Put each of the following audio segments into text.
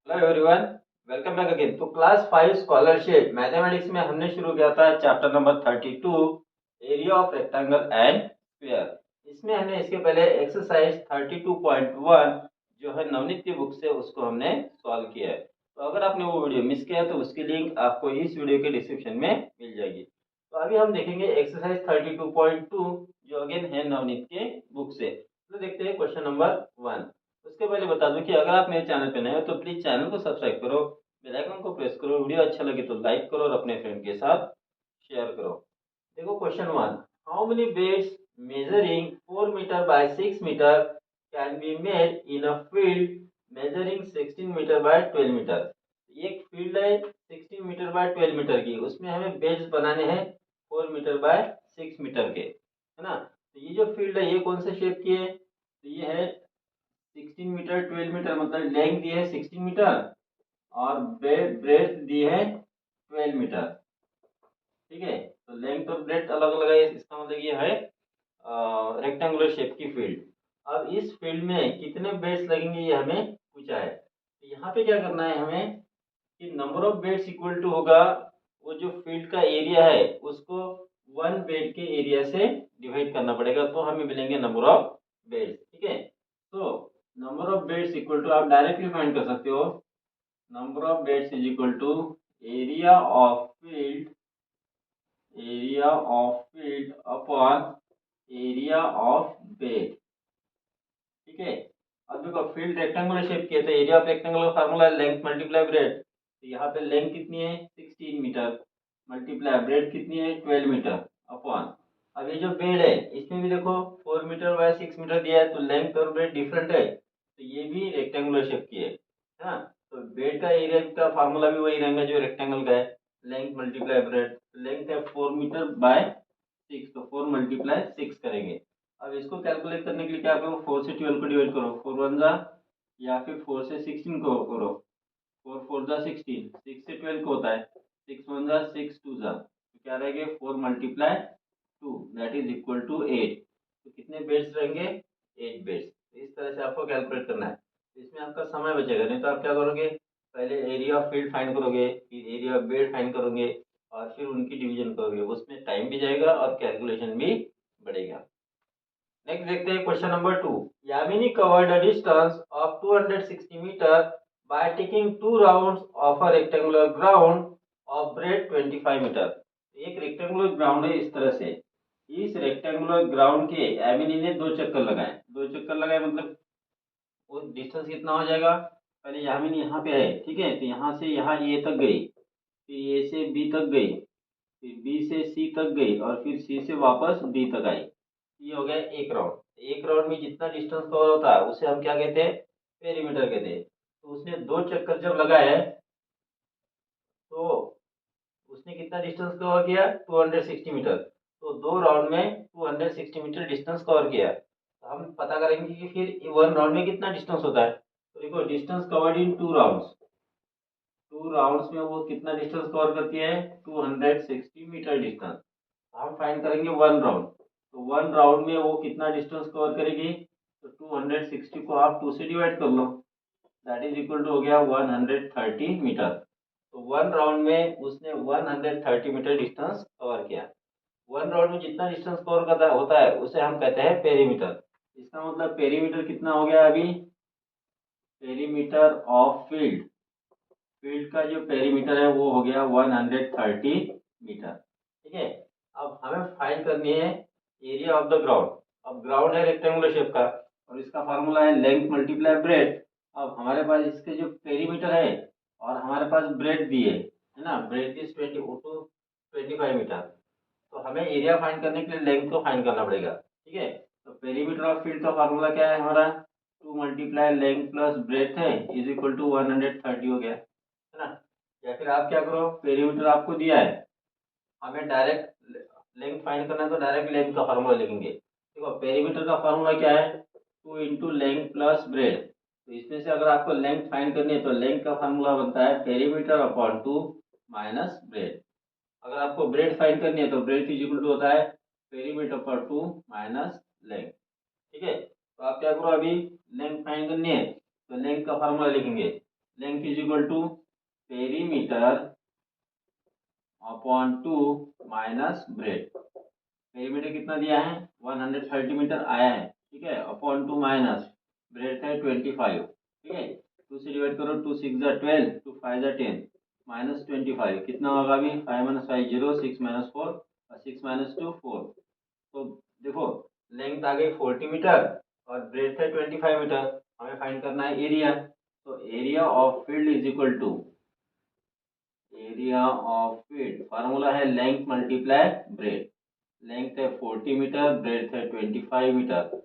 Hello everyone, welcome back again. तो class 5 scholarship mathematics में हमने शुरू किया था chapter number 32, area of rectangle and square. इसमें हमने इसके पहले एक्सरसाइज 32.1 जो है नवनीत की बुक से उसको हमने सॉल्व किया है। तो अगर आपने वो वीडियो मिस किया तो उसकी लिंक आपको इस वीडियो के डिस्क्रिप्शन में मिल जाएगी। तो अभी हम देखेंगे एक्सरसाइज 32.2 जो अगेन है नवनीत के बुक से। तो देखते हैं क्वेश्चन नंबर 1। उसके पहले बता दूं कि अगर आप मेरे चैनल पे नए हो तो प्लीज चैनल को सब्सक्राइब करो, बेल आइकन को प्रेस करो, वीडियो अच्छा लगे तो लाइक करो और अपने फ्रेंड के साथ शेयर करो। देखो question 1, how many beds measuring 4 metre by 6 metre can be made in a field measuring 16 metre by 12 metre. एक फील्ड है 16 मीटर बाय 12 मीटर की, उसमें हमें बेड्स बनाने हैं 4 मीटर बाय 6 मीटर के, है ना। तो ये जो फील्ड है ये कौन से शेप की है, तो ये है 16 मीटर 12 मीटर, मतलब लेंथ दी है 16 मीटर और ब्रेड्थ दी है 12 मीटर। ठीक है, तो लेंथ और ब्रेड्थ अलग अलग है, इसका मतलब ये है रेक्टेंगुलर शेप की फील्ड। अब इस फील्ड में कितने बेड्स लगेंगे ये हमें पूछा है। तो यहाँ पे क्या करना है हमें कि number of beds equal to होगा वो जो फील्ड का एरिया है उसको वन बेड के एरिया से डिवाइड करना पड़ेगा, तो हमें मिलेंगे नंबर ऑफ बेड्स। ठीक है, तो number of beds equal to आप डायरेक्टली फाइंड कर सकते हो, number of beds is equal to area of field, area of field upon area of bed. ठीक है, अब देखो फील्ड रेक्टेंगुलर शेप की है तो एरिया ऑफ रेक्टेंगल का फार्मूला है लेंथ मल्टीप्लाई ब्रेड। तो यहाँ पे लेंथ कितनी है 16 मीटर मल्टीप्लाई ब्रेड कितनी है 12 मीटर अपॉन, अब ये जो बेड है इसमें भी देखो 4 मीटर बाय 6 मीटर दिया है, तो लेंथ और ब्रेड डिफरेंट है, तो ये भी रेक्टेंगुलर शेप की है ना। तो बेड का एरिया का फार्मूला भी वही रहेगा जो रेक्टेंगल का है, लेंथ मल्टीप्लाई ब्रेड। लेंथ है 4 मीटर बाय 6, तो 4 मल्टीप्लाई 6 करेंगे। अब इसको कैलकुलेट करने के लिए क्या करो, 4 से 12 को डिवाइड करो, 4 वन जा, या फिर 4 से 16 को करो, 4 4 जा 16, 6 से 12 को होता है, 6 वन जा 6 टू जा, तो क्या रहेंगे 4 multiply 2 that is equal to 8। तो कितने बेड्स रहेंगे 8 बेड्स। इस तरह से आपको कैलकुलेट करना है, तो इसमें आपका समय बचेगा, नहीं तो आप क्या करोगे पहले एरिया ऑफ फील्ड फाइंड करोगे, फिर एरिया ऑफ बेड फाइंड करोगे और फिर उनकी डिवीजन करोगे, उसमें टाइम भी जाएगा और कैलकुलेशन भी बढ़ेगा। नेक्स्ट देखते हैं question number 2, Yamini covered a distance of 260 metre by taking 2 rounds of a rectangular ground of breadth 25 metre. एक रेक्टेंगुलर ग्राउंड है इस तरह से, इस रेक्टेंगुलर ग्राउंड के यामिनी ने दो चक्कर लगाए, दो चक्कर लगाए मतलब वो डिस्टेंस कितना हो जाएगा, पहले यामिनी यहाँ पे है, ठीक है, तो यहाँ से यहाँ ए तक गई, फिर ए से बी तक गई, फिर बी से सी तक गई और फिर सी से वापस डी तक आई। ये हो गया एक राउंड। एक राउंड में जितना डिस्टेंस कवर होता है उसे हम क्या कहते हैं पेरीमीटर कहते हैं। तो उसने दो चक्कर जब लगाए तो उसने कितना डिस्टेंस कवर किया 260 मीटर। तो दो राउंड में 260 मीटर डिस्टेंस कवर किया। तो हम पता करेंगे कि फिर वन राउंड में कितना डिस्टेंस होता है। तो देखो distance covered in two rounds, two rounds में वो कितना डिस्टेंस कवर करती है 260 मीटर डिस्टेंस। हम फाइंड करेंगे वन राउंड, तो वन राउंड में वो कितना डिस्टेंस कवर करेगी, तो 260 को आप 2 से डिवाइड कर लो, दैट इज इक्वल टू हो गया 130 मीटर। तो वन राउंड में उसने 130 मीटर डिस्टेंस कवर किया। वन राउंड में जितना डिस्टेंस कवर करता होता है उसे हम कहते हैं पेरीमीटर। इसका मतलब पेरीमीटर कितना हो गया अभी, पेरीमीटर ऑफ फील्ड, फील्ड का जो पेरीमीटर है वो हो गया 130 मीटर। ठीक है, अब हमें फाइंड करनी है एरिया ऑफ द ग्राउंड। अब ग्राउंड है रेक्टेंगुलर शेप का और इसका फार्मूला है लेंथ मल्टीप्लाई ब्रेड। अब हमारे पास इसके जो पेरीमीटर है और हमारे पास ब्रेड दी है ना, ब्रेड इज 25 मीटर। तो हमें एरिया फाइंड करने के लिए लेंथ को फाइंड करना पड़ेगा। ठीक है, तो पेरीमीटर ऑफ फील्ड का फार्मूला क्या है हमारा, 2 मल्टीप्लाई लेंथ प्लस ब्रेथ है इज इक्वल टू 130 हो गया, है ना। या फिर आप क्या करो, पेरीमीटर आपको दिया है, हमें डायरेक्ट लेंथ फाइंड करना है तो डायरेक्ट लेंथ का फार्मूला लिखेंगे। देखो पेरीमीटर का फार्मूला क्या है 2 इंटू लेंथ प्लस ब्रेथ। तो इसमें से अगर आपको लेंथ फाइंड करनी है तो लेंथ का फार्मूला बनता है पेरीमीटर अपॉन 2 माइनस ब्रेथ। अगर आपको ब्रेथ फाइंड करनी है तो ब्रेथ इज इक्वल टू होता है पेरीमीटर पर 2 माइनस लेंथ। ठीक है, तो आप क्या करो अभी लेंथ फाइंड करनी है तो लेंथ का फार्मूला लिखेंगे, length is equal to perimeter upon 2 minus breadth. Perimeter कितना दिया है 130 मीटर आया है, ठीक है, अपॉन 2 माइनस ब्रेड है 25, ठीक है, 2 से डिवाइड करो, 2 6 जा 12, 2 5 जा 10, माइनस 25 कितना होगा अभी 5 माइनस 5 0, 6 माइनस 4 और 6 माइनस 2 4। तो देखो लेंथ आ गई 40 मीटर और ब्रेड है 25 मीटर, हमें फाइंड करना है एरिया। तो area of field is equal to area of field, formula है लेंथ मल्टीप्लाई ब्रेड। लेंथ है 40 मीटर, ब्रेड है 25 मीटर,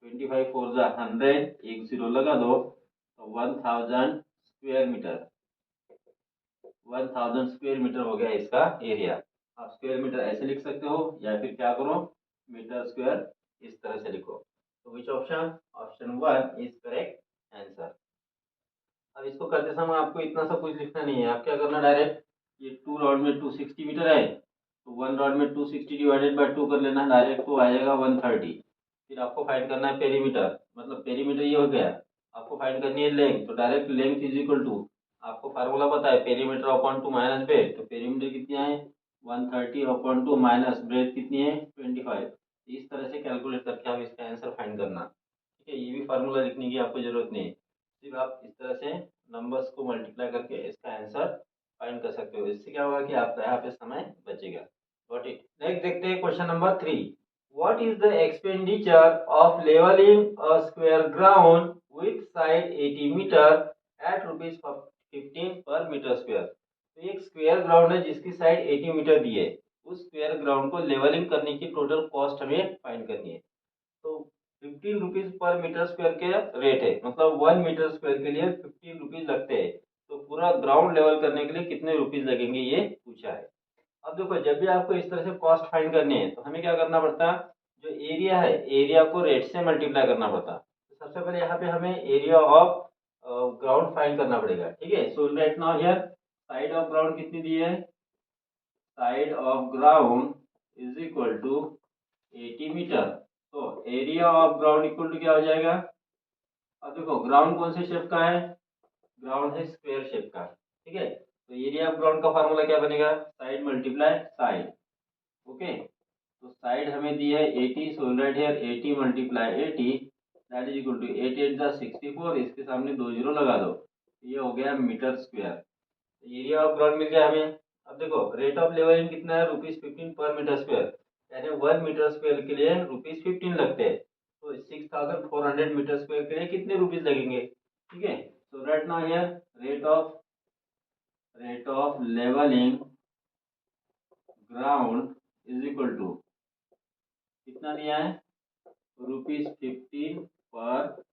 25 फोर जा 100, एक जीरो लगा दो तो 1000 स्क्वायर मीटर, 1000 स्क्वायर मीटर हो गया इसका एरिया। आप स्क्वायर मीटर ऐसे लिख सकते हो या फिर क्या करो मीटर स्क्वायर इस तरह से लिखो। तो which option, option 1 is correct answer. अब इसको करते समय आपको इतना सब कुछ लिखना नहीं है, आप क्या करना डायरेक्ट, ये 2 रॉड में 260 मीटर है तो 1 रॉड में 260 डिवाइडेड बाय 2 कर लेना, डायरेक्ट तो आ जाएगा 130। फिर आपको फाइंड करना है पेरीमीटर, मतलब पेरीमीटर ये हो गया, आपको फाइंड करनी है लेंथ, तो direct length is equal to, आपको फार्मूला पता है पेरीमीटर अपॉन 2 माइनस ब्रेड, तो पेरीमीटर कितनी है 130 अपॉन 2 माइनस ब्रेड कितनी है 25। इस तरह से कैलकुलेट करके आप इसका आंसर फाइंड करना, ठीक है, ये भी फार्मूला लिखने की आपको जरूरत नहीं है, सिर्फ आप इस तरह से नंबर्स को मल्टीप्लाई करके इसका आंसर फाइंड कर सकते हो। इससे क्या होगा कि आपका यहाँ पे समय बचेगा। Got it. नेक्स्ट देखते हैं question number 3। What is the expenditure of levelling a square ground with side 80 metre at rupees 15 पर मीटर स्क्वायर। तो एक स्क्वायर ग्राउंड है जिसकी साइड 80 मीटर दी है, उस स्क्वायर ग्राउंड को लेवलिंग करने की टोटल कॉस्ट हमें फाइंड करनी है। तो 15 रुपीज पर मीटर स्क्वायर के रेट है, मतलब 1 मीटर स्क्वायर के लिए 15 रुपीज लगते हैं। तो पूरा ग्राउंड लेवल करने के लिए कितने रुपीज लगेंगे ये पूछा है। अब देखो जब भी आपको इस तरह से कॉस्ट फाइंड करनी है तो हमें क्या करना पड़ता है, जो एरिया है एरिया को रेट से मल्टीप्लाई करना पड़ता है। तो सबसे पहले यहाँ पे हमें एरिया ऑफ ग्राउंड फाइंड करना पड़ेगा, ठीक है। So right now here side of ground कितनी दी है, side of ground is equal to 80 metre. तो area of ground equal to क्या हो जाएगा, अब देखो ग्राउंड कौन से शेप का है, ग्राउंड है स्क्वायर शेप का, ठीक है। तो एरिया ऑफ ग्राउंड का फार्मूला क्या बनेगा, साइड मल्टीप्लाई साइड, ओके। तो साइड हमें दी है 80, so right here 80 multiply 80 that is equal to 8 8 64, इसके सामने 2 जीरो लगा दो, ये हो गया metre square. Area of ground मिल गया हमें। अब देखो रेट ऑफ लेवलिंग कितना है ₹15 पर मीटर स्क्वायर, यानी 1 मीटर स्क्वायर के लिए ₹15 लगते हैं। तो 6400 मीटर स्क्वायर के लिए कितने रुपीज लगेंगे, ठीक है। So right now here rate of levelling ground is equal to कितना दिया है ₹15 पर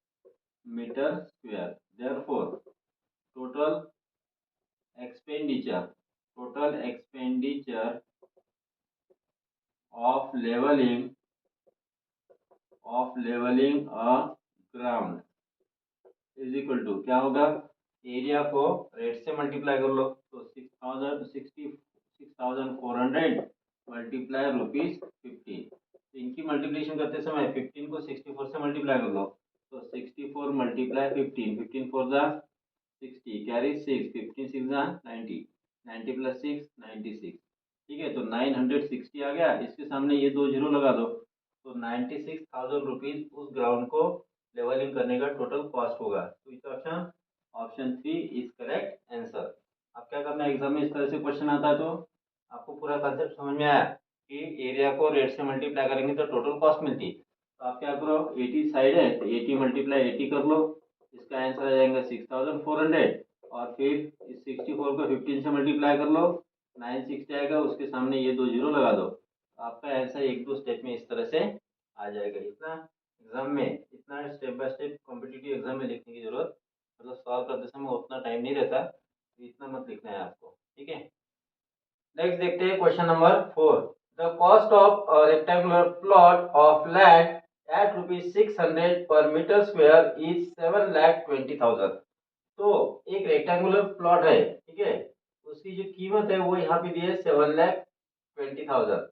metre square. Therefore total expenditure total expenditure of leveling a ground is equal to क्या होगा, एरिया को रेट से मल्टीप्लाई कर लो, तो 6400 मल्टीप्लाई ₹15। तो इनकी मल्टीप्लिकेशन करते समय 15 को 64 से मल्टीप्लाई कर लो, तो 64 मल्टीप्लाई 15, 15 फोर जा 60, कैरी 6, 15 6 जा 90, 90 प्लस 6 96, ठीक है। तो 960 आ गया, इसके सामने ये 2 जीरो लगा दो, तो 96,000 रुपीज उस ग्राउंड को लेवलिंग करने का टोटल कॉस्ट होगा। तो इस option option 3 is correct answer. अब क्या करना है, एग्जाम में इस तरह से क्वेश्चन आता है तो आपको पूरा कंसेप्ट समझ में आया कि एरिया को रेट से मल्टीप्लाई करेंगे तो टोटल कॉस्ट मिलती। तो आप क्या करो 80 साइड है तो 80 मल्टीप्लाई 80 कर लो, इसका आंसर आ जाएगा 6400, और फिर इस 64 को 15 से मल्टीप्लाई कर लो 960 आएगा, उसके सामने ये 2 जीरो लगा दो, आपका आंसर एक दो स्टेप में इस तरह से आ जाएगा। इतना एग्जाम में इतना step by step competitive exam में लिखने की जरूरत, मतलब सॉल्व करते समय उतना टाइम नहीं रहता, तो इतना मत लिखना है आपको, ठीक है। नेक्स्ट देखते हैं question number 4। The cost of a rectangular plot of land at ₹600 पर मीटर स्क्वायर इज 7,20,000। तो एक रेक्टेंगुलर प्लॉट है, ठीक है, उसकी जो कीमत है वो यहाँ पे दी है 7,20,000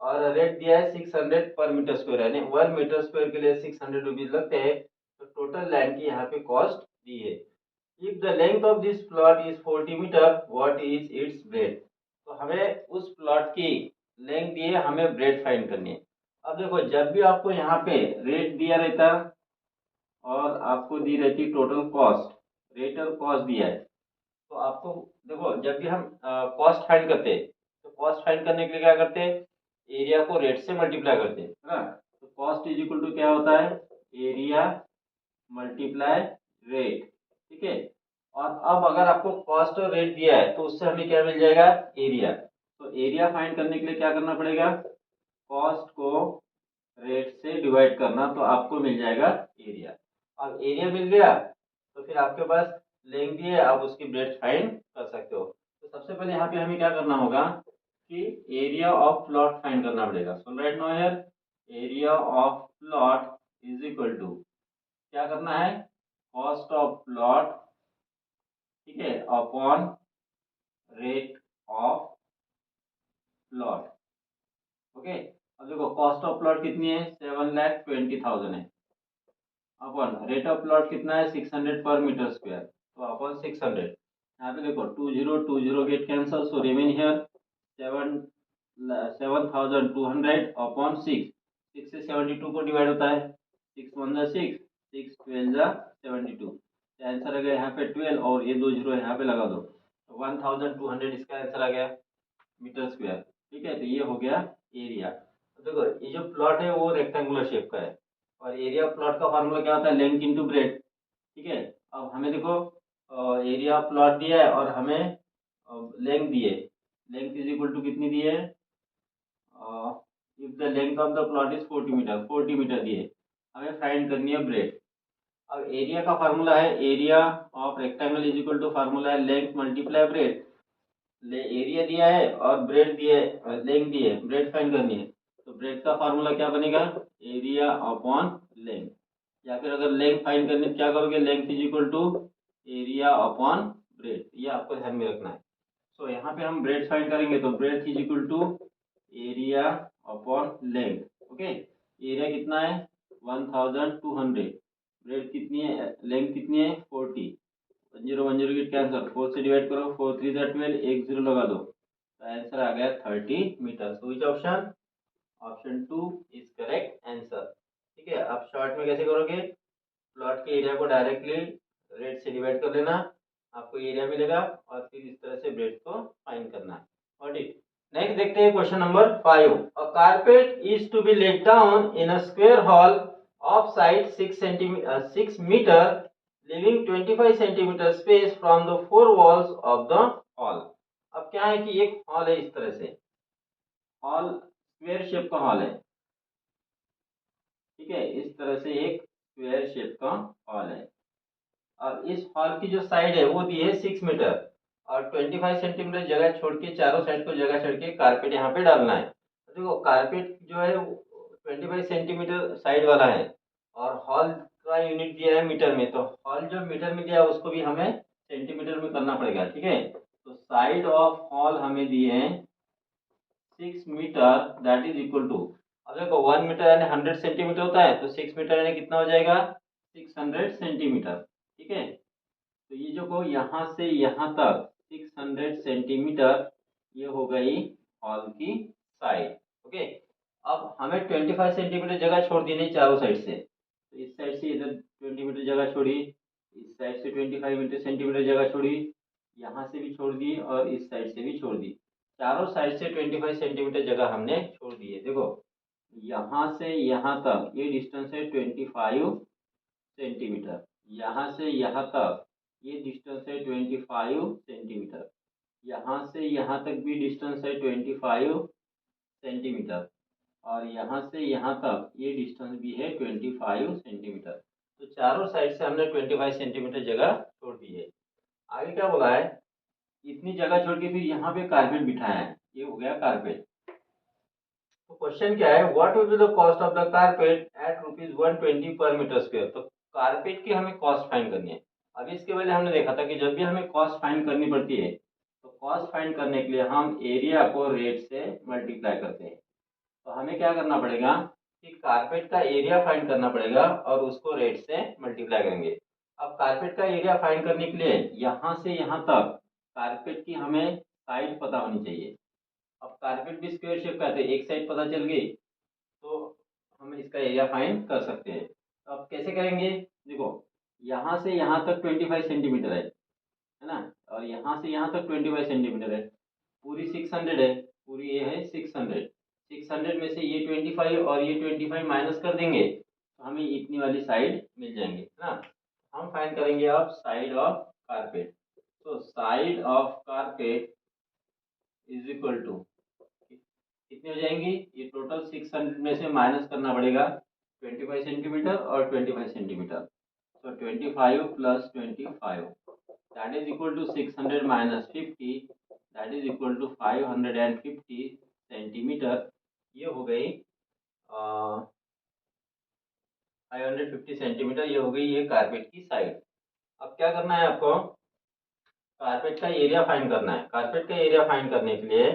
और रेट दिया है 600 पर मीटर स्क्वायर, यानी 1 मीटर स्क्वायर के लिए 600 रुपीज लगते हैं। तो टोटल लैंड की यहाँ पे कॉस्ट दी है। If the length of this plot is 40 metre what is its breadth. तो हमें उस प्लॉट की लेंथ दी है, हमें ब्रेड फाइंड करनी है। अब देखो जब भी आपको यहाँ पे रेट दिया रहता और आपको दी रहती टोटल कॉस्ट, रेट और कॉस्ट दिया है, तो आपको देखो जब भी हम कॉस्ट फाइंड करते हैं तो कॉस्ट फाइंड करने के लिए क्या करते हैं, एरिया को रेट से मल्टीप्लाई करते हैं, है ना। तो कॉस्ट इज इक्वल टू क्या होता है, एरिया मल्टीप्लाई रेट, ठीक है। और अब अगर आपको कॉस्ट और रेट दिया है तो उससे हमें क्या मिल जाएगा, एरिया। तो एरिया फाइंड करने के लिए क्या करना पड़ेगा, कॉस्ट को रेट से डिवाइड करना, तो आपको मिल जाएगा एरिया। अब एरिया मिल गया तो फिर आपके पास लेंथ भी है, आप उसकी ब्रेड फाइंड कर सकते हो। तो सबसे पहले यहाँ पे हमें क्या करना होगा कि एरिया ऑफ प्लॉट फाइंड करना पड़ेगा। So right now here area of plot is equal to क्या करना है, कॉस्ट ऑफ प्लॉट, ठीक है, upon rate of plot. Okay, अब देखो कॉस्ट ऑफ प्लॉट कितनी है, 7,20,000 है, अपॉन रेट ऑफ प्लॉट कितना है, 600 पर मीटर स्क्वायर, तो अपॉन 600। यहाँ पे देखो 20 get cancel, so remain here 7,200 upon 6 से 72 को डिवाइड होता है, 6 1 जा 6, 6 12 जा 72, आंसर आ गया यहाँ पे 12 और ये 2 जीरो यहाँ पे लगा दो, तो 1,200 इसका आंसर आ गया मीटर स्क्वायर, ठीक है। तो ये हो गया एरिया। तो देखो ये जो प्लॉट है वो रेक्टेंगुलर शेप का है और एरिया प्लॉट का फार्मूला क्या होता है, लेंथ इनटू ब्रेड, ठीक है। अब हमें देखो एरिया प्लॉट दिया है और हमें लेंथ दी है, लेंथ इज इक्वल टू कितनी दी है, if the length of the plot is 40 metre, 40 metre दी है, हमें फाइंड करनी है ब्रेड। अब एरिया का फार्मूला है, area of rectangle is equal to formula है लेंथ मल्टीप्लाई ब्रेड। ले एरिया दिया है और ब्रेड दिया है, लेंथ दी है, ब्रेड फाइंड करनी है, तो ब्रेड का फार्मूला क्या बनेगा, एरिया अपॉन लेंथ। या फिर अगर लेंथ फाइंड करनी तो क्या करोगे, length is equal to area upon breadth, ये आपको ध्यान में रखना है। सो यहाँ पे हम ब्रेड फाइंड करेंगे तो breadth is equal to area upon length. Okay, area कितना है 1,200, ब्रेड कितनी है, लेंथ कितनी है 40, 1 0 की कैंसर, 4 से डिवाइड करो, 4 3 जा 12, एक जीरो लगा दो, तो आंसर आ गया 30 metre. So which option, option 2 is correct answer. ठीक है, आप शॉर्ट में कैसे करोगे, प्लॉट के एरिया को डायरेक्टली रेट से डिवाइड कर लेना, आपको एरिया मिलेगा और फिर इस तरह से ब्रेड को फाइंड करना है। और नेक्स्ट देखते हैं question number 5। A carpet is to be laid down in a square hall of side 6 metre leaving 25 centimetre space from the four walls of the hall. अब क्या है कि एक हॉल है, इस तरह से हॉल स्क्वायर शेप का हॉल है, ठीक है, इस तरह से एक स्क्वायर शेप का हॉल है और इस हॉल की जो साइड है वो दी है 6 मीटर और 25 सेंटीमीटर जगह छोड़ के, चारों साइड को जगह छोड़ के कारपेट यहाँ पे डालना है। तो देखो कारपेट जो है 25 सेंटीमीटर साइड वाला है और हॉल का यूनिट दिया है मीटर में, तो हॉल जो मीटर में दिया है उसको भी हमें सेंटीमीटर में करना पड़ेगा, ठीक है। तो साइड ऑफ हॉल हमें दिए हैं 6 metre, that is equal to, अब देखो 1 मीटर यानी 100 सेंटीमीटर होता है, तो 6 मीटर यानी कितना हो जाएगा 600 सेंटीमीटर, ठीक है। तो ये जो को यहाँ से यहाँ तक 600 सेंटीमीटर, ये हो गई हॉल की साइड। ओके, अब हमें 25 सेंटीमीटर जगह छोड़ दी नहीं चारों साइड से, तो इस साइड से इधर 20 मीटर जगह छोड़ी, इस साइड से 25 सेंटीमीटर जगह छोड़ी, यहाँ से भी छोड़ दी और इस साइड से भी छोड़ दी, चारों साइड से 25 सेंटीमीटर जगह हमने छोड़ दी है। देखो यहाँ से यहाँ तक ये डिस्टेंस है 25 सेंटीमीटर, यहाँ से यहाँ तक ये डिस्टेंस है 25 सेंटीमीटर, यहाँ से यहाँ तक भी डिस्टेंस है 25 सेंटीमीटर और यहाँ से यहाँ तक ये डिस्टेंस भी है 25 सेंटीमीटर। तो चारों साइड से हमने 25 सेंटीमीटर जगह छोड़ दी है। आगे क्या बोला है, इतनी जगह छोड़ के फिर यहाँ पे कारपेट बिठाया है, ये हो गया कारपेट। तो क्वेश्चन क्या है, what will be the cost of the carpet at ₹120 per metre square. तो कारपेट की हमें कॉस्ट फाइंड करनी है। अभी इसके पहले हमने देखा था कि जब भी हमें कॉस्ट फाइंड करनी पड़ती है तो कॉस्ट फाइंड करने के लिए हम एरिया को रेट से मल्टीप्लाई करते हैं। तो हमें क्या करना पड़ेगा कि कारपेट का एरिया फाइंड करना पड़ेगा और उसको रेट से मल्टीप्लाई करेंगे। अब कारपेट का एरिया फाइंड करने के लिए यहाँ से यहाँ तक कारपेट की हमें साइड पता होनी चाहिए। अब कारपेट भी स्क्वायर शेप का है, तो एक साइड पता चल गई तो हम इसका एरिया फाइंड कर सकते हैं। तो अब कैसे करेंगे, देखो यहाँ से यहाँ तक 25 सेंटीमीटर है ना, और यहाँ से यहाँ तक 25 सेंटीमीटर है। पूरी 600 है, पूरी ये है 600। 600 में से ये 25 और ये 25 माइनस कर देंगे तो हमें इतनी वाली साइड मिल जाएंगे, है ना। हम फाइंड करेंगे अब साइड ऑफ कारपेट। तो side of carpet is equal to कितनी हो जाएंगी, ये टोटल 600 में से माइनस करना पड़ेगा 25 सेंटीमीटर और 25 centimetre. So 25 plus 25 that is equal to 600 minus 50 that is equal to 550 centimetre. ये हो गई 550 सेंटीमीटर, ये हो गई ये कारपेट की साइड। अब क्या करना है आपको, कारपेट का एरिया फाइंड करना है। कारपेट का एरिया फाइंड करने के लिए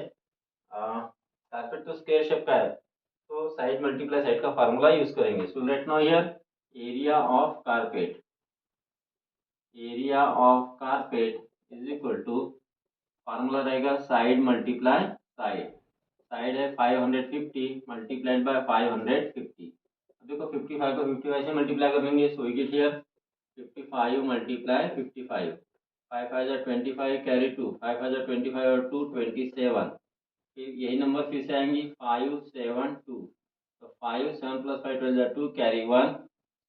कारपेट तो स्क्वायर शेप का है, तो साइड मल्टीप्लाई साइड का फार्मूला यूज करेंगे। So let know here area of carpet, area of carpet is equal to formula रहेगा साइड मल्टीप्लाई साइड। साइड है 550 मल्टीप्लाइड बाय 550। देखो 55 को 55 से मल्टीप्लाई कर लेंगे, so we get here 55 multiply 55। 5 5 जा 25 कैरी 2, 5 5 जा 25 और 2 27। फिर यही नंबर फिर से आएंगी 5 7 2, तो 5 7 प्लस 5 12 जा 2 कैरी 1,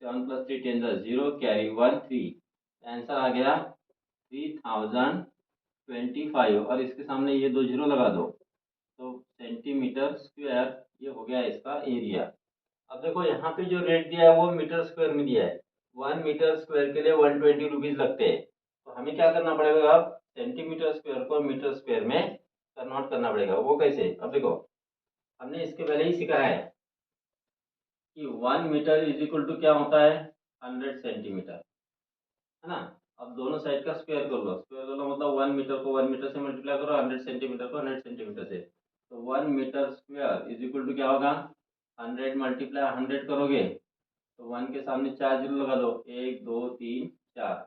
7 प्लस 3 10 जा 0 कैरी 1 3। आंसर आ गया 3025 और इसके सामने ये दो जीरो लगा दो तो सेंटीमीटर स्क्वायर, ये हो गया इसका एरिया। अब देखो यहाँ पे जो रेट दिया है वो मीटर स्क्वायर में दिया है। 1 मीटर स्क्वायर के लिए 120 रुपीज लगते हैं। तो हमें क्या करना पड़ेगा, अब सेंटीमीटर स्क्वायर को मीटर स्क्वायर में कन्वर्ट करना पड़ेगा। वो कैसे, अब देखो हमने इसके पहले ही सीखा है कि 1 मीटर इज इक्वल टू क्या होता है 100 सेंटीमीटर, है ना। अब दोनों साइड का स्क्वायर कर लो, स्क्वायर कर लो मतलब 1 मीटर को 1 मीटर से मल्टीप्लाई करो, 100 सेंटीमीटर को 100 सेंटीमीटर से। तो 1 metre square is equal to क्या होगा, 100 मल्टीप्लाई 100 करोगे तो 1 के सामने 4 जीरो लगा दो, 1 2 3 4,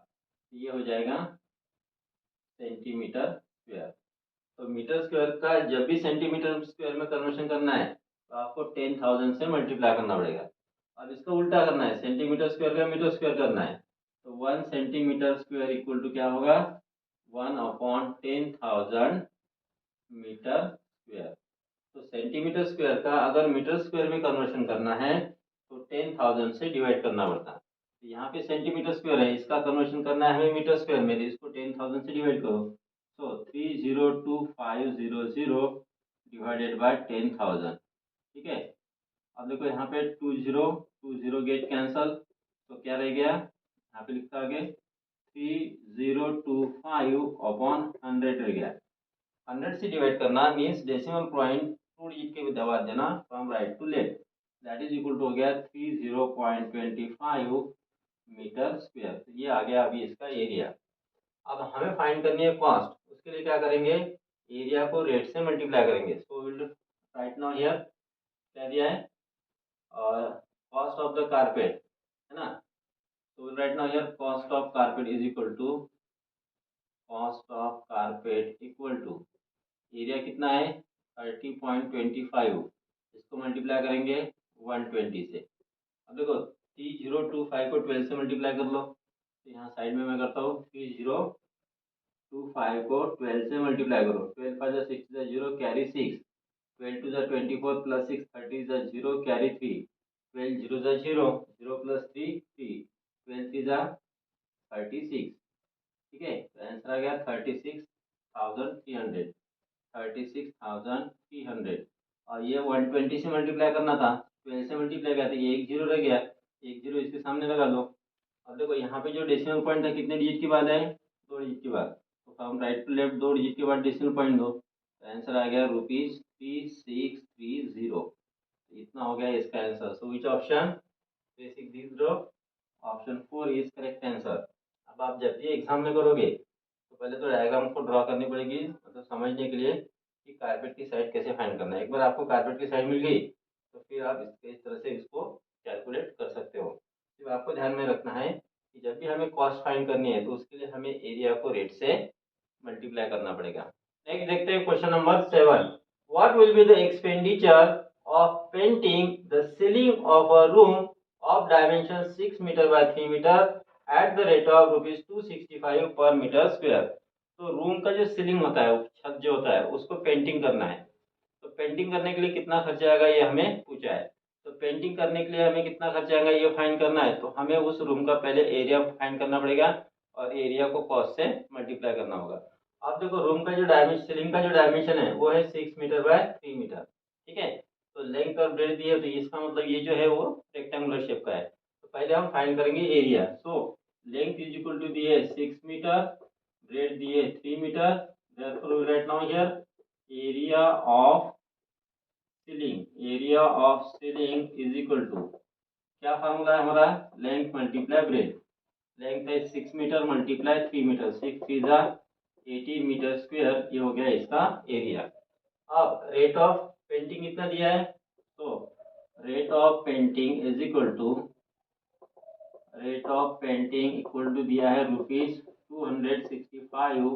ये हो जाएगा सेंटीमीटर स्क्वायर। तो मीटर स्क्वायर का जब भी सेंटीमीटर स्क्वायर में कन्वर्शन करना है तो आपको 10,000 से मल्टीप्लाई करना पड़ेगा। अब इसका उल्टा करना है, सेंटीमीटर स्क्वायर का मीटर स्क्वायर करना है, तो 1 सेंटीमीटर स्क्वायर इक्वल टू क्या होगा 1/10,000 मीटर स्क्वायर। तो सेंटीमीटर स्क्वायर का अगर मीटर स्क्वायर में कन्वर्शन करना है तो 10,000 से डिवाइड करना पड़ता है। तो यहाँ पे सेंटीमीटर स्क्वायर है, इसका कन्वर्शन करना है हमें मीटर स्क्वायर में, तो इसको 10,000 से डिवाइड करो। सो 302,500 डिवाइडेड बाय 10,000, ठीक है। अब देखो यहाँ पे 20 गेट कैंसल, तो क्या रह गया, यहाँ पे लिखता आगे 3025/100 रह गया। 100 से डिवाइड करना मीन्स डेसिमल पॉइंट 2 डिजिट के दबा देना from right to left, that is equal to हो गया 30.25 मीटर स्क्वायर। तो ये आ गया अभी इसका एरिया। अब हमें फाइंड करनी है कॉस्ट, उसके लिए क्या करेंगे, एरिया को रेट से मल्टीप्लाई करेंगे। सो विल राइट नाउ हियर क्या दिया है, और कॉस्ट ऑफ द कारपेट, है ना। तो we'll right now here cost of carpet is equal to cost of carpet equal to area कितना है 30.25, इसको मल्टीप्लाई करेंगे 120 से। अब देखो 3025 को 12 से मल्टीप्लाई कर लो, तो यहाँ साइड में मैं करता हूँ 3025 को 12 से मल्टीप्लाई करो, 12 5 जा 6 जा 0 कैरी 6, 12 2 जा 24 प्लस 6 30 जा 0 कैरी 3, 12 0 जा 0, 0 प्लस 3 3, 12 3 जा 36, ठीक है। तो आंसर आ गया 36,300, 36,300। और ये 120 से मल्टीप्लाई करना था, 12 से मल्टीप्लाई किया था, ये एक जीरो रह गया, एक जीरो इसके सामने लगा दो। अब देखो यहाँ पे जो डेसिमल पॉइंट था कितने डिजिट के बाद है, 2 डिजिट के बाद, तो from right to left 2 digit के बाद डेसिमल पॉइंट दो, तो आंसर आ गया ₹3630। इतना हो गया इसका answer. So which option 3630, option 4 is correct answer. अब आप जब भी एग्जाम में करोगे तो पहले तो डायग्राम को ड्रॉ करनी पड़ेगी, मतलब समझने के लिए कि कारपेट की साइड कैसे फाइंड करना है। एक बार आपको कारपेट की साइड मिल गई तो फिर आप इस तरह से इसको कैलकुलेट कर सकते हो। सिर्फ आपको ध्यान में रखना है कि कि जब भी हमें कॉस्ट फाइंड करनी है तो उसके लिए हमें एरिया को रेट से मल्टीप्लाई करना पड़ेगा। नेक्स्ट देखते हैं question number 7। What will be the expenditure of painting the ceiling of a room of dimension 6 metre by 3 metre at the rate of ₹265 per metre square. तो रूम का जो ceiling होता है, छत जो होता है, उसको पेंटिंग करना है। तो पेंटिंग करने के लिए कितना खर्चा आएगा ये हमें पूछा है। तो पेंटिंग करने के लिए हमें कितना खर्चा आएगा ये फाइंड करना है। तो हमें उस रूम का पहले एरिया फाइंड करना पड़ेगा और एरिया को कॉस्ट से मल्टीप्लाई करना होगा। अब देखो रूम का जो डायमेंशन, सीलिंग का जो डायमेंशन है वो है 6 मीटर बाय 3 मीटर। ठीक है, तो लेंथ और ब्रेड दी है, तो इसका मतलब ये जो है वो रेक्टेंगुलर शेप का है। तो पहले हम फाइंड करेंगे area. So length is equal to दी है 6 मीटर, ब्रेड दी है 3 metre, therefore we write now here area of ceiling is equal to, क्या फार्मूला है हमारा, लेंथ मल्टीप्लाई ब्रेड। लेंथ है 6 metre multiply 3 metre, 6 is 18 metre square, ये हो गया इसका एरिया। अब रेट ऑफ पेंटिंग कितना दिया है, तो rate of painting is equal to, दिया है ₹265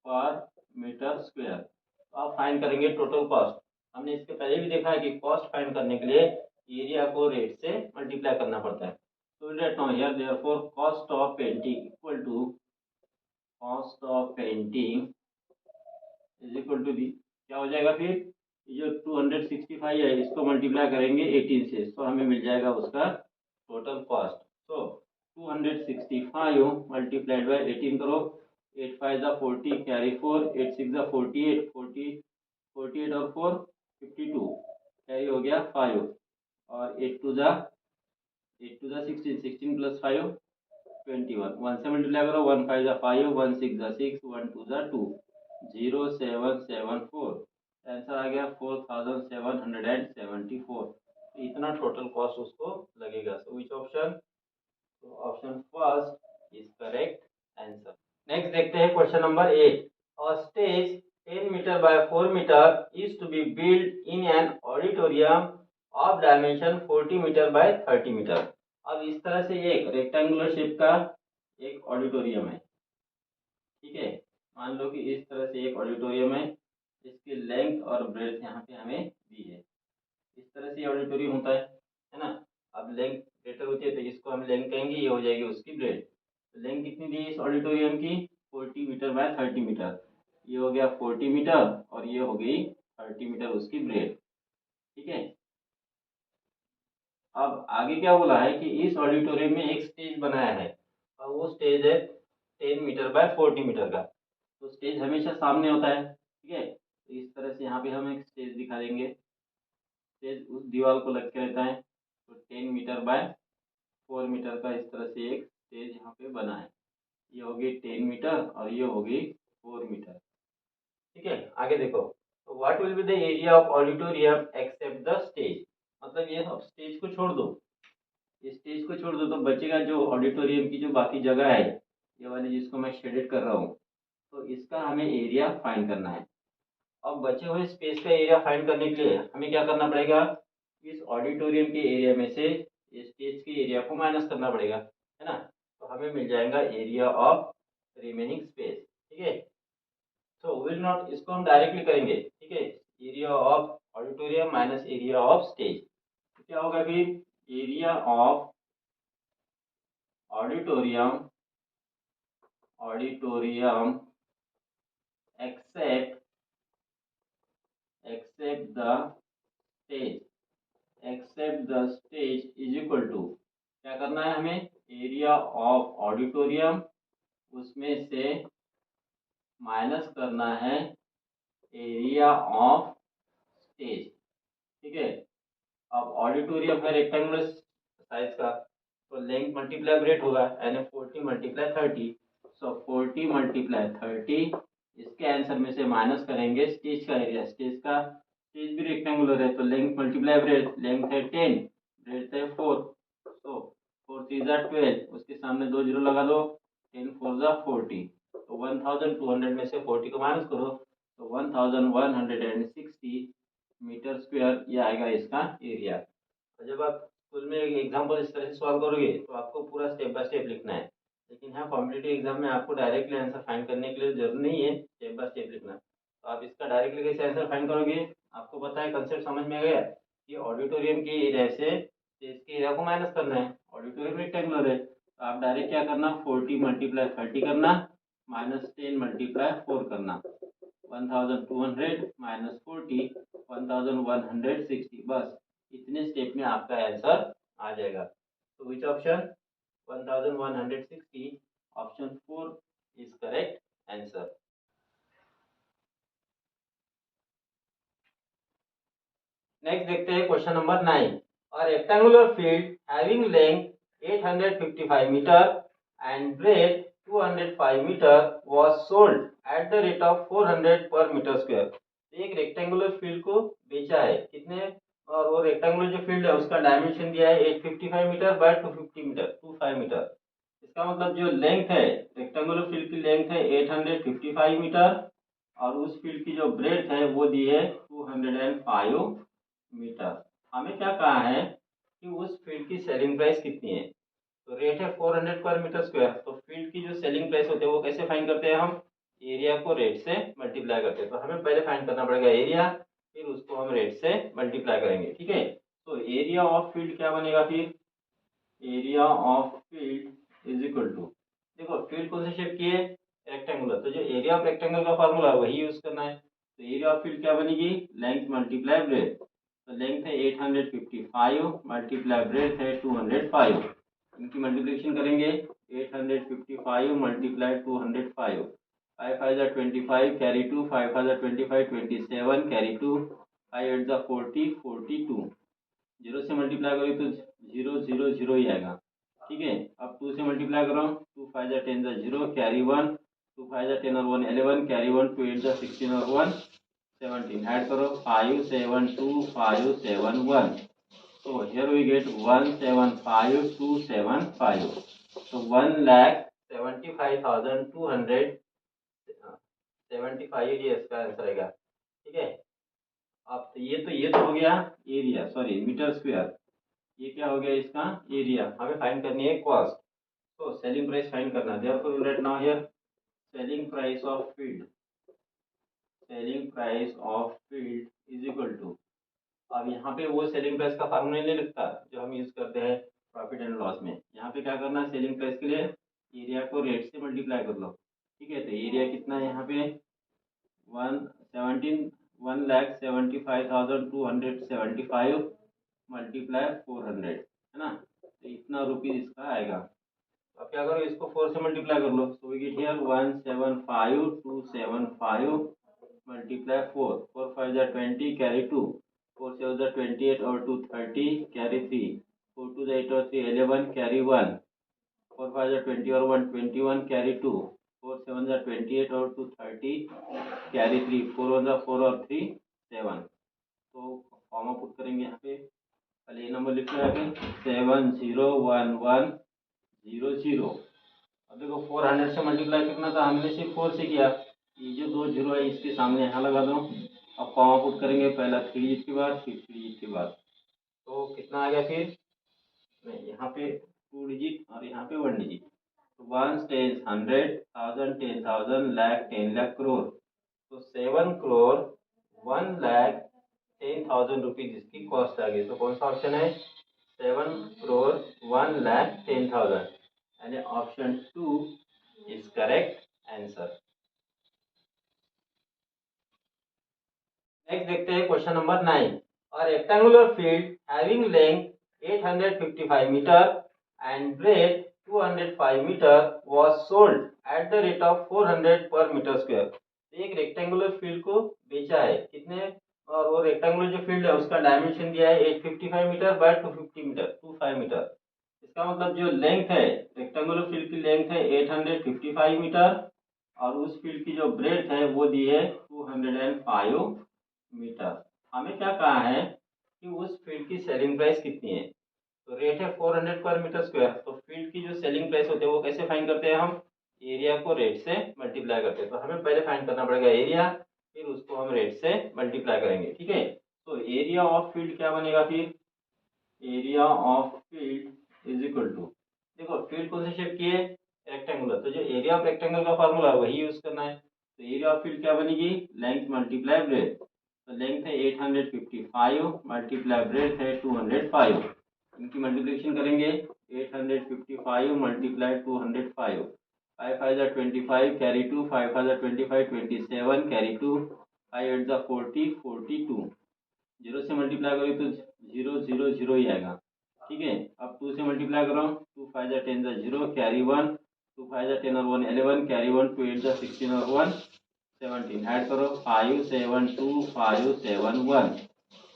पर मीटर स्क्वायर। तो आप फाइंड करेंगे टोटल कॉस्ट। हमने इसके पहले भी देखा है कि कॉस्ट फाइंड करने के लिए एरिया को रेट से मल्टीप्लाई करना पड़ता है। तो let now here therefore cost of painting is equal to दी, क्या हो जाएगा फिर, ये जो 265 है इसको मल्टीप्लाई करेंगे 18 से, तो हमें मिल जाएगा उसका टोटल कॉस्ट। तो 265 मल्टीप्लाइड बाय 18 करो, 8 5 40 कैरी 4, 8 6 48, 48 और 4 52 कैरी हो गया 5, और 8 2 16, 16 प्लस 5 21, 1 से मल्टीप्लाई करो, 1 5 5, 1 6 6, 1 2 2, 0 7 7 4, आंसर आ गया 4774। इतना टोटल कॉस्ट उसको लगेगा। सो विच ऑप्शन, तो option first is correct answer. Next देखते हैं question number 8। A stage 10 metre by 4 metre is to be build in an auditorium of dimension 40 metre by 30 metre. अब इस तरह से एक रेक्टेंगुलर शेप का एक ऑडिटोरियम है। ठीक है, मान लो कि इस तरह से एक ऑडिटोरियम है, इसकी लेंथ और ब्रेड्थ यहाँ पे हमें दी है। इस तरह से ऑडिटोरियम होता है ना। अब लेंथ ग्रेटर होती है तो इसको हम लेंथ कहेंगे, ये हो जाएगी उसकी ब्रेड। तो लेंथ कितनी दी है इस ऑडिटोरियम की, 40 मीटर बाय 30 मीटर, ये हो गया 40 मीटर और ये हो गई 30 मीटर उसकी ब्रेड। ठीक है, अब आगे क्या बोला है कि इस ऑडिटोरियम में एक स्टेज बनाया है और वो स्टेज है 10 मीटर बाय 40 मीटर का। तो स्टेज हमेशा सामने होता है। ठीक है, तो इस तरह से यहाँ पे हम एक स्टेज दिखा देंगे, स्टेज उस दीवार को लग के रहता है। तो 10 मीटर बाय 4 मीटर का इस तरह से एक स्टेज यहाँ पे बना है, ये होगी 10 मीटर और ये होगी 4 मीटर। ठीक है, आगे देखो, तो what will be the area of auditorium except the stage. मतलब ये अब स्टेज को छोड़ दो, इस स्टेज को छोड़ दो तो बचेगा जो ऑडिटोरियम की जो बाकी जगह है, ये वाली जिसको मैं शेडेड कर रहा हूँ, तो इसका हमें एरिया फाइंड करना है। अब बचे हुए स्पेस का एरिया फाइंड करने के लिए हमें क्या करना पड़ेगा, इस ऑडिटोरियम के एरिया में से स्टेज के एरिया को माइनस करना पड़ेगा, है ना। तो हमें मिल जाएगा एरिया ऑफ रिमेनिंग स्पेस। ठीक है, सो विल नॉट, इसको हम डायरेक्टली करेंगे। ठीक है, area of auditorium minus area of stage, तो क्या होगा फिर, area of auditorium except the stage is equal to, क्या करना है हमें, एरिया ऑफ ऑडिटोरियम उसमें से माइनस करना है एरिया ऑफ स्टेज। ठीक है, अब ऑडिटोरियम है रेक्टेंगुलर साइज का, तो लेंथ मल्टीप्लाई ब्रेड होगा, यानी 40 मल्टीप्लाई 30। सो 40 मल्टीप्लाई 30, इसके आंसर में से माइनस करेंगे स्टेज का एरिया। स्टेज भी रेक्टेंगुलर है, तो लेंथ मल्टीप्लाई ब्रेड, लेंथ है 10, ब्रेड है 4, तो 4 3 12, उसके सामने 2 जीरो लगा दो, 10 4 40, तो 1200 में से 40 को माइनस करो, तो 1160 मीटर स्क्वायर, ये आएगा इसका एरिया। और जब आप इसको स्कूल में एग्जाम्पल इस तरह से सॉल्व करोगे तो आपको पूरा स्टेप बाय स्टेप लिखना है, लेकिन यहाँ कॉम्पिटेटिव एग्जाम में आपको डायरेक्टली आंसर फाइंड करने के लिए जरूरी नहीं है स्टेप बाय स्टेप लिखना। तो आप इसका डायरेक्टली कैसे आंसर फाइंड करोगे, आपको पता है कंसेप्ट समझ में आ गया कि ऑडिटोरियम के एरिया से इसके एरिया को माइनस करना है, ऑडिटोरियम रेक्टेंगुलर है तो आप डायरेक्ट क्या करना 40 मल्टीप्लाई 30 करना माइनस 10 मल्टीप्लाई 4 करना 1200 माइनस 40 1160, बस इतने स्टेप में आपका आंसर आ जाएगा। तो which option 1160 option 4 is correct answer. Next देखते हैं question number 9। A rectangular field having length 855 metre and breadth 205 metre was sold at the rate of 400 per metre square. एक रेक्टेंगुलर फील्ड को बेचा है कितने, और वो रेक्टेंगुलर जो फील्ड है उसका डायमेंशन दिया है 855 मीटर बाय 250 मीटर 25 मीटर। इसका मतलब जो लेंथ है रेक्टेंगुलर फील्ड की लेंथ है 855 मीटर और उस फील्ड की जो ब्रेड्थ है वो दी है 205 मीटर। हमें क्या कहा है कि उस फील्ड की सेलिंग प्राइस कितनी है, तो रेट है 400 पर मीटर स्क्वायर। तो फील्ड की जो सेलिंग प्राइस होती है वो कैसे फाइंड करते हैं हम, एरिया को रेट से मल्टीप्लाई करते हैं। तो हमें पहले फाइंड करना पड़ेगा एरिया, फिर उसको हम रेट से मल्टीप्लाई करेंगे, ठीक है। तो एरिया ऑफ फील्ड क्या बनेगा फिर, area of field is equal to, देखो फील्ड कौन से शेप की है रेक्टेंगुलर, तो जो एरिया ऑफ रेक्टेंगल का फॉर्मूला वही यूज करना है। तो एरिया ऑफ फील्ड क्या बनेगी, लेंथ मल्टीप्लाई ब्रेड। तो लेंथ है 855 मल्टीप्लाई ब्रेड है 205, इनकी मल्टीप्लिकेशन करेंगे 855 मल्टीप्लाई 205, 5 5 25 कैरी 2, 5 5 25 27 कैरी 2, 5 8 40 42, जीरो से मल्टीप्लाई करोगे तो 0 0 0 ही आएगा, ठीक है। अब 2 से मल्टीप्लाई करो 2 5 10 0 कैरी 1, 2 5 10 और 1 11 कैरी 1, 2 8 16 और 1 17, ऐड करो 5 7 2 5 7 1, so here we get 175275, so 1,75,275 ये इसका आंसर आएगा, ठीक है। अब तो ये तो हो गया एरिया, सॉरी मीटर स्क्वायर, ये क्या हो गया इसका एरिया। हमें फाइंड करनी है कॉस्ट, तो सेलिंग प्राइस फाइंड करना है। Therefore we'll right now here selling price of field, selling price of field is equal to, अब यहाँ पे वो सेलिंग प्राइस का फार्मूला नहीं लिखता जो हम यूज करते हैं प्रॉफिट एंड लॉस में। यहाँ पे क्या करना है, सेलिंग प्राइस के लिए एरिया को रेट से मल्टीप्लाई कर लो, ठीक है। तो एरिया कितना है यहाँ पे 1,75,275 मल्टीप्लाई 400 है ना, तो इतना रुपीज इसका आएगा। अब क्या करो इसको 4 से मल्टीप्लाई कर लो, so we get here 1,75,275 multiply 4, 4 5 20 carry 2, 4 7 28 और 2 30 कैरी 3, 4 2 8 और 3 11 कैरी 1, 4 5 20 और 1 21 कैरी 2, 4 7 28 और 2 30 कैरी 3, 4 1 4 और 3 7। तो कॉमा पुट करेंगे यहाँ पे, पहले ये नंबर लिख लो आगे 701100। अब देखो 400 से मल्टीप्लाई करना था, हमने सिर्फ 4 से किया, ये जो 2 जीरो है इसके सामने यहाँ लगा दो। अब कॉमा पुट करेंगे, पहला 3 डिजिट के बाद फिर 3 डिजिट के बाद, तो कितना आ गया फिर, यहाँ पे 2 डिजिट और यहाँ पे 1 डिजिट, तो 1 10 100 1000 10,000 लाख 10 लाख करोड़, तो 7 करोड़ 1,10,000 रुपीज इसकी कॉस्ट आ गई। तो कौन सा ऑप्शन है 7 करोड़ 1,10,000, यानी option 2 is correct answer. Next देखते हैं question number 9। A rectangular field having length 855 metre and breadth 205 metre was sold at the rate of 400 per metre square. एक रेक्टेंगुलर फील्ड को बेचा है कितने, और वो रेक्टेंगुलर जो फील्ड है उसका डायमेंशन दिया है 855 मीटर बाय 250 मीटर 25 मीटर। इसका मतलब जो लेंथ है रेक्टेंगुलर फील्ड की लेंथ है 855 मीटर और उस फील्ड की जो ब्रेड्थ है वो दी है 205 मीटर। हमें क्या कहा है कि उस फील्ड की सेलिंग प्राइस कितनी है, तो रेट है 400 पर मीटर स्क्वायर। तो फील्ड की जो सेलिंग प्राइस होती है वो कैसे फाइंड करते हैं हम, एरिया को रेट से मल्टीप्लाई करते हैं। तो हमें पहले फाइंड करना पड़ेगा एरिया, फिर उसको हम रेट से मल्टीप्लाई करेंगे, ठीक है। तो एरिया ऑफ फील्ड क्या बनेगा फिर, area of field is equal to, देखो फील्ड कौन सी शेप की है, रेक्टेंगुलर, तो जो एरिया ऑफ रेक्टेंगल का फार्मूला है वही यूज करना है। तो एरिया ऑफ फील्ड क्या बनेगी, लेंथ मल्टीप्लाई ब्रेथ। तो लेंथ है 855 मल्टीप्लाई ब्रेथ है 205, इनकी मल्टीप्लिकेशन करेंगे। 855 मल्टीप्लाई 205, 5 5 जा 25 कैरी 2, 5 5 जा 25 27 कैरी 2, 5 8 जा 40 42, जीरो से मल्टीप्लाई करोगे तो 0 0 0 ही आएगा। ठीक है, अब 2 से मल्टीप्लाई करो, 2 5 जा 10 जा 0 कैरी 1, 2 5 जा 10 और 1 11 कैरी 1, 2 8 जा 16 और 1 17, ऐड करो 5 7 2 5 7 1,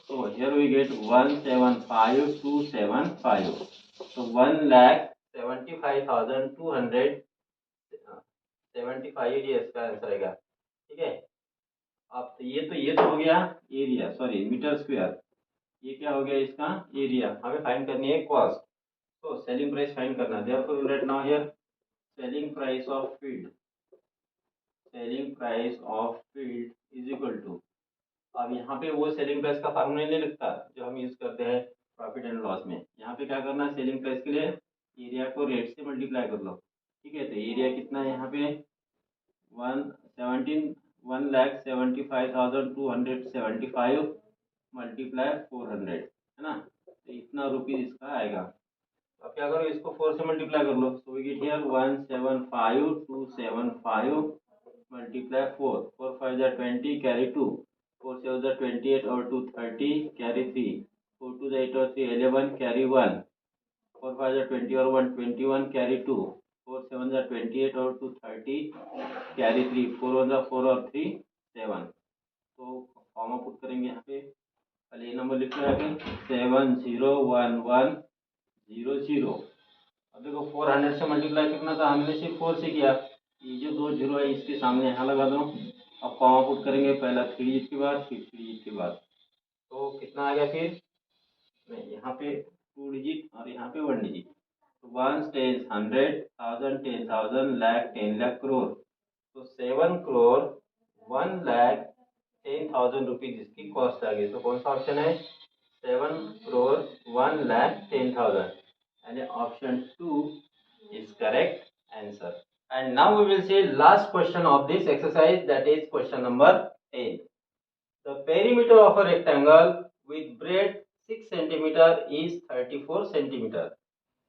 so here we get 175275, so 1,75,275 ये इसका आंसर आएगा। ठीक है, अब तो ये तो हो गया एरिया, सॉरी मीटर स्क्वायर। ये क्या हो गया इसका एरिया, हमें फाइंड करनी है कॉस्ट। तो सेलिंग प्राइस फाइंड करना है, therefore we'll right now here selling price of field, selling price of field is equal to, अब यहाँ पे वो सेलिंग प्राइस का फार्मूला नहीं लिखता जो हम यूज करते हैं प्रॉफिट एंड लॉस में। यहाँ पे क्या करना है, सेलिंग प्राइस के लिए एरिया को रेट से मल्टीप्लाई कर लो। ठीक है, तो एरिया कितना है यहाँ पे 1,75,275 मल्टीप्लाई 400 है ना, तो इतना रुपीज इसका आएगा। अब क्या करो, इसको 4 से मल्टीप्लाई कर लो, so we get here 1,75,275 multiply 4, 4 5 जा 20 कैरी 2, 4 7 जा 28 और 2 30 कैरी 3, 4 2 जा 8 और 3 11 कैरी 1, 4 5 जा 20 और 1 21 कैरी 2, 4 7 जा 28 और 2 30 कैरी 3, 4 1 जा 4 और 3 7। तो कॉमा पुट करेंगे यहाँ पे, पहले ये नंबर लिख लो आगे 701100। अब देखो 400 से मल्टीप्लाई करना था, हमने सिर्फ 4 से किया, ये जो दो जीरो है इसके सामने यहाँ लगा दो। अब कॉमा पुट करेंगे, पहला 3 डिजिट के बाद फिर 3 डिजिट के बाद, तो कितना आ गया फिर, यहाँ पे 2 डिजिट और यहाँ पे 1 डिजिट, तो 1 10 100 1000 10,000 लाख 10 लाख करोड़, तो 7 करोड़ 1,10,000 रुपीज इसकी कॉस्ट आ गई। तो कौन सा ऑप्शन है, 7 करोड़ 1,10,000, यानी option 2 is correct answer. And now we will see last question of this exercise, that is question number 10. The perimeter of a rectangle with breadth 6 centimeter is 34 centimeter.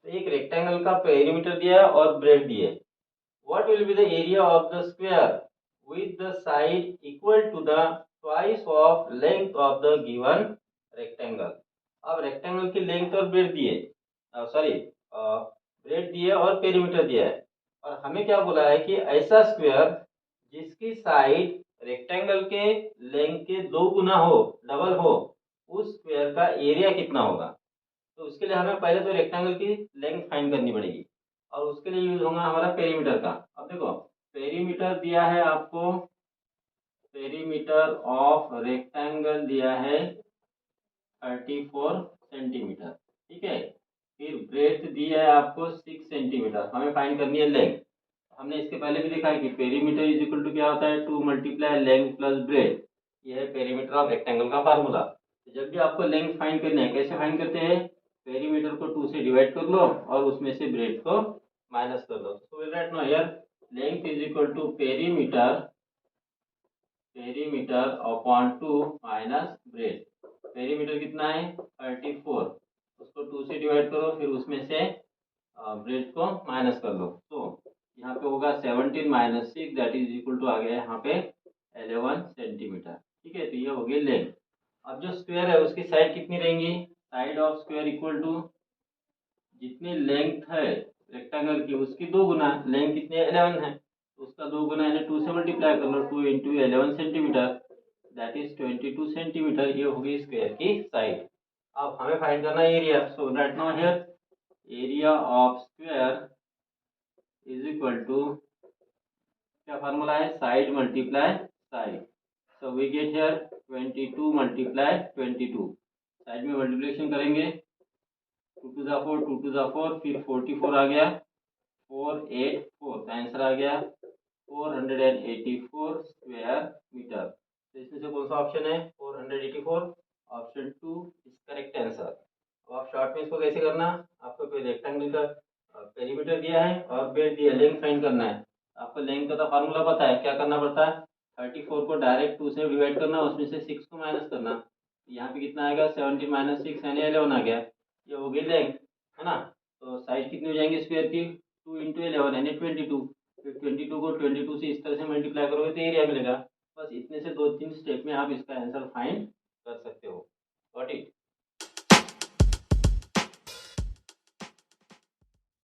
तो एक rectangle का perimeter दिया है और bread दिए, what will be the area of the square with the side equal to the twice of length of the given rectangle. अब rectangle की length और ब्रेड दिए, सॉरी ब्रेड दिए और पेरीमीटर दिया है, और हमें क्या बोला है कि ऐसा स्क्वायर जिसकी साइड रेक्टेंगल के लेंथ के 2 गुना हो, डबल हो, उस स्क्वायर का एरिया कितना होगा। तो उसके लिए हमें पहले तो रेक्टेंगल की लेंथ फाइंड करनी पड़ेगी, और उसके लिए यूज होगा हमारा पेरीमीटर का। अब देखो पेरीमीटर दिया है आपको, पेरीमीटर ऑफ रेक्टेंगल दिया है 34 सेंटीमीटर। ठीक है, फिर ब्रेथ दी है आपको 6 सेंटीमीटर, हमें फाइंड करनी है लेंथ। हमने इसके पहले भी देखा है कि पेरीमीटर इज इक्वल टू क्या होता है, 2 मल्टीप्लाई लेंथ प्लस ब्रेथ, ये है पेरीमीटर ऑफ रेक्टेंगल का फार्मूला। तो जब भी आपको लेंथ फाइंड करना है, कैसे फाइंड करते हैं, पेरीमीटर को 2 से डिवाइड कर लो और उसमें से ब्रेथ को माइनस कर लो। So will right now here length is equal to perimeter, perimeter upon 2 minus breadth. Perimeter कितना है 34, उसको 2 से डिवाइड करो, फिर उसमें से ब्रेथ को माइनस कर लो, तो यहाँ पे होगा 17 minus 6 that is equal to आ गया यहाँ पे 11 सेंटीमीटर। ठीक है, तो ये हो गई लेंथ। अब जो स्क्वायर है उसकी साइड कितनी रहेंगी, side of square equal to जितनी लेंथ है रेक्टेंगल की उसकी 2 गुना, लेंथ कितनी है 11 है, तो उसका 2 गुना यानी 2 से मल्टीप्लाई कर लो, 2 into 11 centimetre that is 22 centimetre, ये होगी स्क्वायर की साइड। अब हमें फाइंड करना है area, so right now here area of square is equal to, क्या फार्मूला है, side multiply side, so we get here 22 multiply 22, side में मल्टीप्लिकेशन करेंगे, 2 टू जा 4 2 टू जा 4, फिर 44 आ गया, 484 का आंसर आ गया 484 स्क्वायर मीटर। तो इसमें से कौन सा ऑप्शन है 484, ऑप्शन 2 इज करेक्ट आंसर। अब आप शॉर्ट में इसको कैसे करना, आपको कोई रेक्टेंगल का पेरीमीटर दिया है और बेड दिया, लेंथ फाइंड करना है। आपको लेंथ का तो फार्मूला पता है, क्या करना पड़ता है, 34 को डायरेक्ट 2 से डिवाइड करना, उसमें से 6 को माइनस करना। यहाँ पे कितना आएगा, 17 माइनस 6 यानी 11 आ गया। ये हो गई लेंथ, है ना। तो साइड कितनी हो जाएंगी स्क्वायर की, 2 इंटू 11 यानी 22। फिर 22 को 22 से इस तरह से मल्टीप्लाई करोगे तो एरिया मिलेगा। बस इतने से 2-3 स्टेप में आप इसका आंसर फाइंड